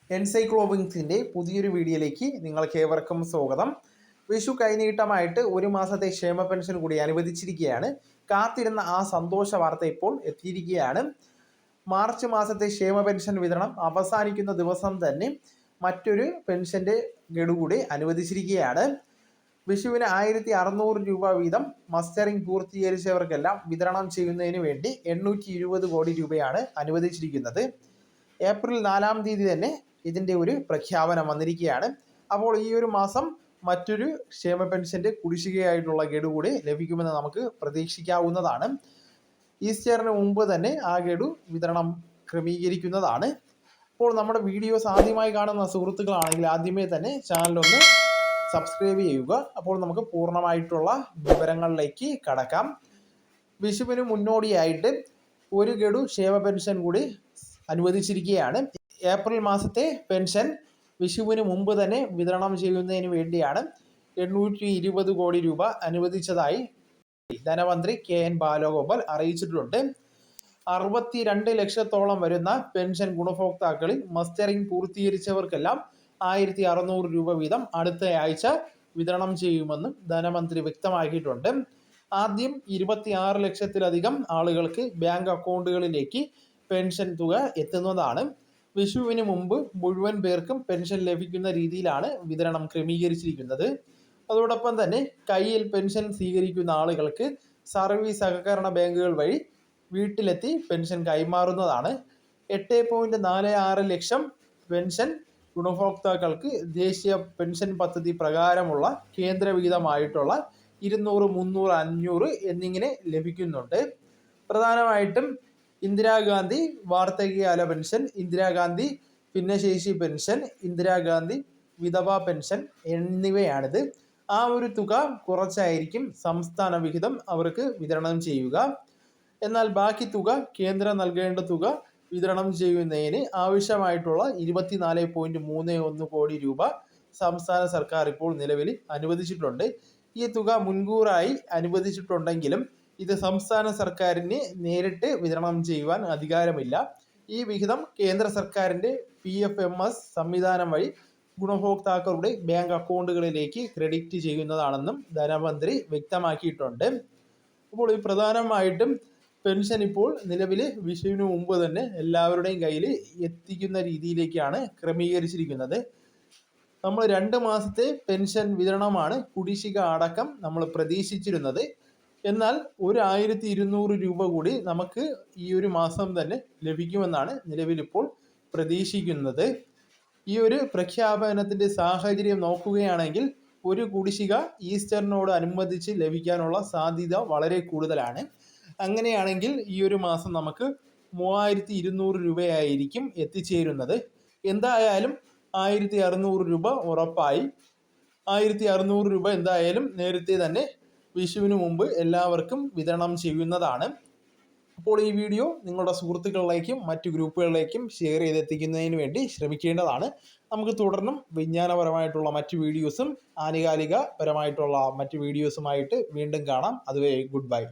എൻസൈക്ലോവിങ്സിൻ്റെ പുതിയൊരു വീഡിയോയിലേക്ക് നിങ്ങൾക്ക് ഏവർക്കും സ്വാഗതം. വിഷു കൈനീട്ടമായിട്ട് ഒരു മാസത്തെ ക്ഷേമ പെൻഷൻ കൂടി അനുവദിച്ചിരിക്കുകയാണ്. കാത്തിരുന്ന ആ സന്തോഷ വാർത്ത ഇപ്പോൾ എത്തിയിരിക്കുകയാണ്. മാർച്ച് മാസത്തെ ക്ഷേമ പെൻഷൻ വിതരണം അവസാനിക്കുന്ന ദിവസം തന്നെ മറ്റൊരു പെൻഷൻ്റെ ഗഡു കൂടി അനുവദിച്ചിരിക്കുകയാണ്. വിഷുവിന് 1600 രൂപ വീതം മസ്റ്ററിംഗ് പൂർത്തീകരിച്ചവർക്കെല്ലാം വിതരണം ചെയ്യുന്നതിന് വേണ്ടി 820 കോടി രൂപയാണ് അനുവദിച്ചിരിക്കുന്നത്. ഏപ്രിൽ 4-ാം തീയതി തന്നെ ഇതിൻ്റെ ഒരു പ്രഖ്യാപനം വന്നിരിക്കുകയാണ്. അപ്പോൾ ഈ ഒരു മാസം മറ്റൊരു ക്ഷേമ പെൻഷൻ്റെ കുടിശ്ശികയായിട്ടുള്ള ഗഡു കൂടി ലഭിക്കുമെന്ന് നമുക്ക് പ്രതീക്ഷിക്കാവുന്നതാണ്. ഈസ്റ്ററിന് മുമ്പ് തന്നെ ആ ഗഡു വിതരണം ക്രമീകരിക്കുന്നതാണ്. അപ്പോൾ നമ്മുടെ വീഡിയോസ് ആദ്യമായി കാണുന്ന സുഹൃത്തുക്കളാണെങ്കിൽ ആദ്യമേ തന്നെ ചാനലൊന്ന് സബ്സ്ക്രൈബ് ചെയ്യുക. അപ്പോൾ നമുക്ക് പൂർണ്ണമായിട്ടുള്ള വിവരങ്ങളിലേക്ക് കടക്കാം. വിഷുവിന് മുന്നോടിയായിട്ട് ഒരു ഗഡു ക്ഷേമ പെൻഷൻ കൂടി അനുവദിച്ചിരിക്കുകയാണ്. ഏപ്രിൽ മാസത്തെ പെൻഷൻ വിഷുവിന് മുമ്പ് തന്നെ വിതരണം ചെയ്യുന്നതിന് വേണ്ടിയാണ് 820 കോടി രൂപ അനുവദിച്ചതായി ധനമന്ത്രി KN ബാലഗോപാൽ അറിയിച്ചിട്ടുണ്ട്. 62 ലക്ഷത്തോളം വരുന്ന പെൻഷൻ ഗുണഭോക്താക്കളിൽ മസ്റ്ററിംഗ് പൂർത്തീകരിച്ചവർക്കെല്ലാം 1600 രൂപ വീതം അടുത്ത ആഴ്ച വിതരണം ചെയ്യുമെന്നും ധനമന്ത്രി വ്യക്തമാക്കിയിട്ടുണ്ട്. ആദ്യം 26 ലക്ഷത്തിലധികം ആളുകൾക്ക് ബാങ്ക് അക്കൗണ്ടുകളിലേക്ക് പെൻഷൻ തുക എത്തുന്നതാണ്. വിഷുവിന് മുമ്പ് മുഴുവൻ പേർക്കും പെൻഷൻ ലഭിക്കുന്ന രീതിയിലാണ് വിതരണം ക്രമീകരിച്ചിരിക്കുന്നത്. അതോടൊപ്പം തന്നെ കയ്യിൽ പെൻഷൻ സ്വീകരിക്കുന്ന ആളുകൾക്ക് സർവീസ് സഹകരണ ബാങ്കുകൾ വഴി വീട്ടിലെത്തി പെൻഷൻ കൈമാറുന്നതാണ്. 8.46 ലക്ഷം പെൻഷൻ ഗുണഭോക്താക്കൾക്ക് ദേശീയ പെൻഷൻ പദ്ധതി പ്രകാരമുള്ള കേന്ദ്ര വിഹിതമായിട്ടുള്ള 200, 300, 500 എന്നിങ്ങനെ ലഭിക്കുന്നുണ്ട്. പ്രധാനമായിട്ടും ഇന്ദിരാഗാന്ധി വാർദ്ധക്യകാല പെൻഷൻ, ഇന്ദിരാഗാന്ധി ഭിന്നശേഷി പെൻഷൻ, ഇന്ദിരാഗാന്ധി വിധവ പെൻഷൻ എന്നിവയാണിത്. ആ ഒരു തുക കുറച്ചായിരിക്കും സംസ്ഥാന വിഹിതം അവർക്ക് വിതരണം ചെയ്യുക. എന്നാൽ ബാക്കി തുക കേന്ദ്രം നൽകേണ്ട തുക വിതരണം ചെയ്യുന്നതിന് ആവശ്യമായിട്ടുള്ള 24.31 കോടി രൂപ സംസ്ഥാന സർക്കാർ ഇപ്പോൾ നിലവിൽ അനുവദിച്ചിട്ടുണ്ട്. ഈ തുക മുൻകൂറായി അനുവദിച്ചിട്ടുണ്ടെങ്കിലും ഇത് സംസ്ഥാന സർക്കാരിന് നേരിട്ട് വിതരണം ചെയ്യുവാൻ അധികാരമില്ല. ഈ വിഹിതം കേന്ദ്ര സർക്കാരിൻ്റെ PFMS സംവിധാനം വഴി ഗുണഭോക്താക്കളുടെ ബാങ്ക് അക്കൗണ്ടുകളിലേക്ക് ക്രെഡിറ്റ് ചെയ്യുന്നതാണെന്നും ധനമന്ത്രി വ്യക്തമാക്കിയിട്ടുണ്ട്. അപ്പോൾ ഈ പ്രധാനമായിട്ടും പെൻഷൻ ഇപ്പോൾ നിലവിൽ വിഷുവിന് മുമ്പ് തന്നെ എല്ലാവരുടെയും കയ്യിൽ എത്തിക്കുന്ന രീതിയിലേക്കാണ് ക്രമീകരിച്ചിരിക്കുന്നത്. നമ്മൾ 2 മാസത്തെ പെൻഷൻ വിതരണമാണ് കുടിശ്ശിക അടക്കം നമ്മൾ പ്രതീക്ഷിച്ചിരുന്നത്. എന്നാൽ 1200 രൂപ കൂടി നമുക്ക് ഈ ഒരു മാസം തന്നെ ലഭിക്കുമെന്നാണ് നിലവിലിപ്പോൾ പ്രതീക്ഷിക്കുന്നത്. ഈ ഒരു പ്രഖ്യാപനത്തിൻ്റെ സാഹചര്യം നോക്കുകയാണെങ്കിൽ ഒരു കുടിശ്ശിക ഈസ്റ്ററിനോട് അനുബന്ധിച്ച് ലഭിക്കാനുള്ള സാധ്യത വളരെ കൂടുതലാണ്. അങ്ങനെയാണെങ്കിൽ ഈ ഒരു മാസം നമുക്ക് 3200 രൂപയായിരിക്കും എത്തിച്ചേരുന്നത്. എന്തായാലും 1600 രൂപ ഉറപ്പായി. 1600 രൂപ എന്തായാലും നേരത്തെ തന്നെ വിഷുവിന് മുമ്പ് എല്ലാവർക്കും വിതരണം ചെയ്യുന്നതാണ്. അപ്പോൾ ഈ വീഡിയോ നിങ്ങളുടെ സുഹൃത്തുക്കളിലേക്കും മറ്റു ഗ്രൂപ്പുകളിലേക്കും ഷെയർ ചെയ്തെത്തിക്കുന്നതിന് വേണ്ടി ശ്രമിക്കേണ്ടതാണ്. നമുക്ക് തുടർന്നും വിജ്ഞാനപരമായിട്ടുള്ള മറ്റു വീഡിയോസും ആനുകാലികപരമായിട്ടുള്ള മറ്റു വീഡിയോസുമായിട്ട് വീണ്ടും കാണാം. അതുവരെ ഗുഡ് ബൈ.